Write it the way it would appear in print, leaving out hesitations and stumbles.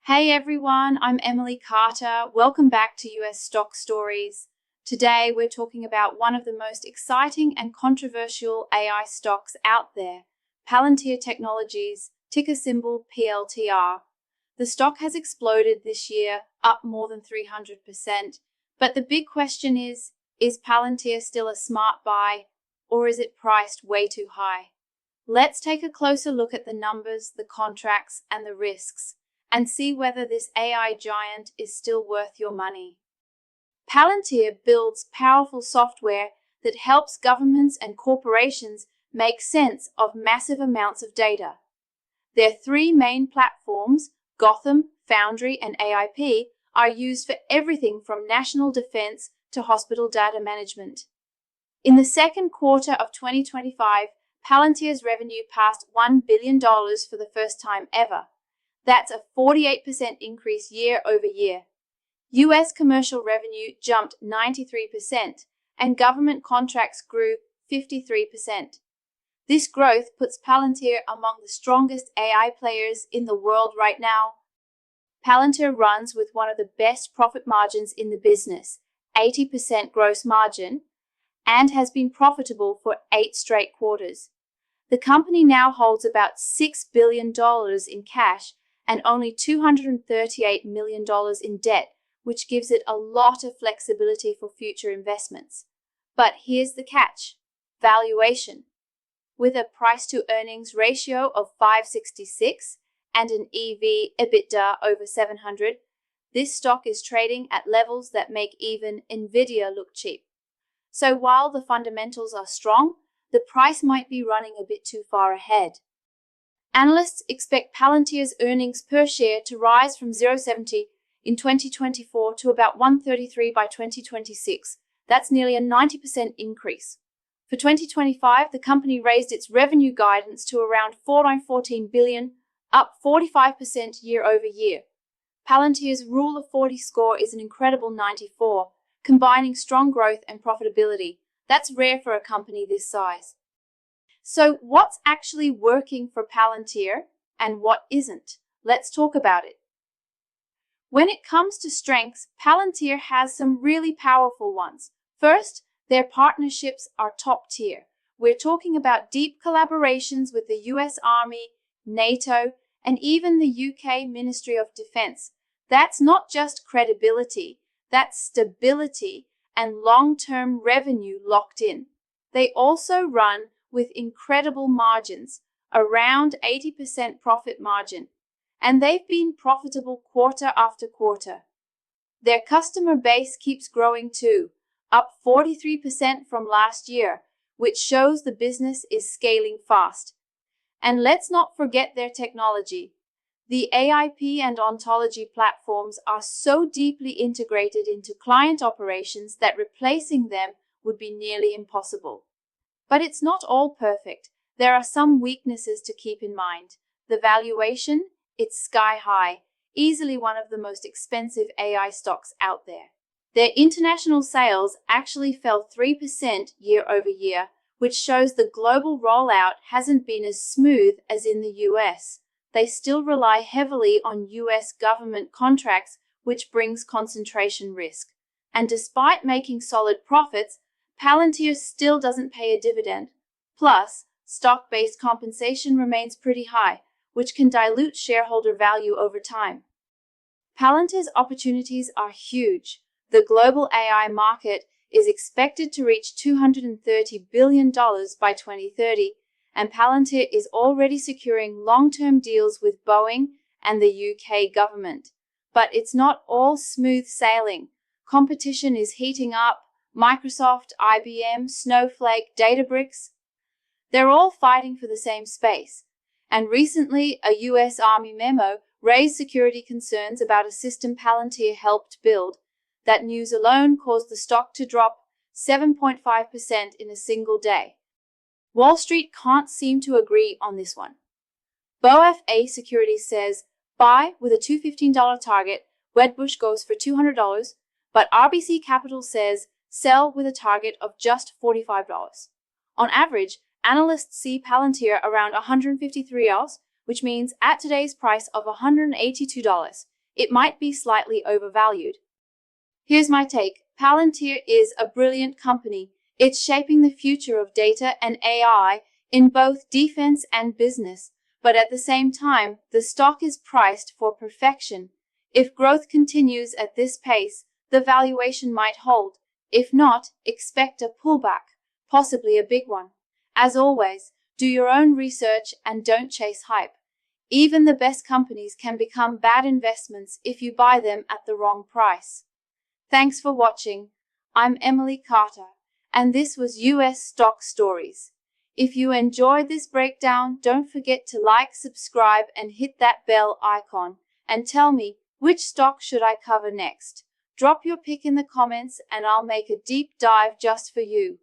Hey everyone, I'm Emily Carter. Welcome back to US Stock Stories. Today we're talking about one of the most exciting and controversial AI stocks out there, Palantir Technologies, ticker symbol PLTR. The stock has exploded this year, up more than 300%. But the big question is Palantir still a smart buy, or is it priced way too high? Let's take a closer look at the numbers, the contracts, and the risks, and see whether this AI giant is still worth your money. Palantir builds powerful software that helps governments and corporations make sense of massive amounts of data. Their three main platforms, Gotham, Foundry, and AIP, are used for everything from national defense to hospital data management. In the second quarter of 2025, Palantir's revenue passed $1 billion for the first time ever. That's a 48% increase year over year. US commercial revenue jumped 93%, and government contracts grew 53%. This growth puts Palantir among the strongest AI players in the world right now. Palantir runs with one of the best profit margins in the business, 80% gross margin, and has been profitable for 8 straight quarters. The company now holds about $6 billion in cash and only $238 million in debt, which gives it a lot of flexibility for future investments. But here's the catch: valuation. With a price-to-earnings ratio of 566 and an EV/EBITDA over 700, this stock is trading at levels that make even Nvidia look cheap. So while the fundamentals are strong, the price might be running a bit too far ahead. Analysts expect Palantir's earnings per share to rise from $0.70 in 2024 to about $1.33 by 2026. That's nearly a 90% increase. For 2025, the company raised its revenue guidance to around $414 billion, up 45% year over year. Palantir's Rule of 40 score is an incredible 94, combining strong growth and profitability. That's rare for a company this size. So what's actually working for Palantir and what isn't? Let's talk about it. When it comes to strengths, Palantir has some really powerful ones. First, their partnerships are top tier. We're talking about deep collaborations with the US Army, NATO, and even the UK Ministry of Defense. That's not just credibility, that's stability and long-term revenue locked in. They also run with incredible margins, around 80% profit margin, and they've been profitable quarter after quarter. Their customer base keeps growing too, up 43% from last year, which shows the business is scaling fast. And let's not forget their technology. The AIP and ontology platforms are so deeply integrated into client operations that replacing them would be nearly impossible. But it's not all perfect. There are some weaknesses to keep in mind. The valuation, it's sky high, easily one of the most expensive AI stocks out there. Their international sales actually fell 3% year over year, which shows the global rollout hasn't been as smooth as in the US. They still rely heavily on US government contracts, which brings concentration risk. And despite making solid profits, Palantir still doesn't pay a dividend. Plus, stock-based compensation remains pretty high, which can dilute shareholder value over time. Palantir's opportunities are huge. The global AI market is expected to reach $230 billion by 2030, and Palantir is already securing long-term deals with Boeing and the UK government. But it's not all smooth sailing. Competition is heating up. Microsoft, IBM, Snowflake, Databricks, they're all fighting for the same space. And recently, a US Army memo raised security concerns about a system Palantir helped build. That news alone caused the stock to drop 7.5% in a single day. Wall Street can't seem to agree on this one. BofA Securities says buy with a $215 target, Wedbush goes for $200, but RBC Capital says sell with a target of just $45. On average, analysts see Palantir around $153, which means at today's price of $182, it might be slightly overvalued. Here's my take. Palantir is a brilliant company. It's shaping the future of data and AI in both defense and business, but at the same time, the stock is priced for perfection. If growth continues at this pace, the valuation might hold. If not, expect a pullback, possibly a big one. As always, do your own research and don't chase hype. Even the best companies can become bad investments if you buy them at the wrong price. Thanks for watching. I'm Emily Carter, and this was US Stock Stories. If you enjoyed this breakdown, don't forget to like, subscribe, and hit that bell icon. And tell me, which stock should I cover next? Drop your pick in the comments and I'll make a deep dive just for you.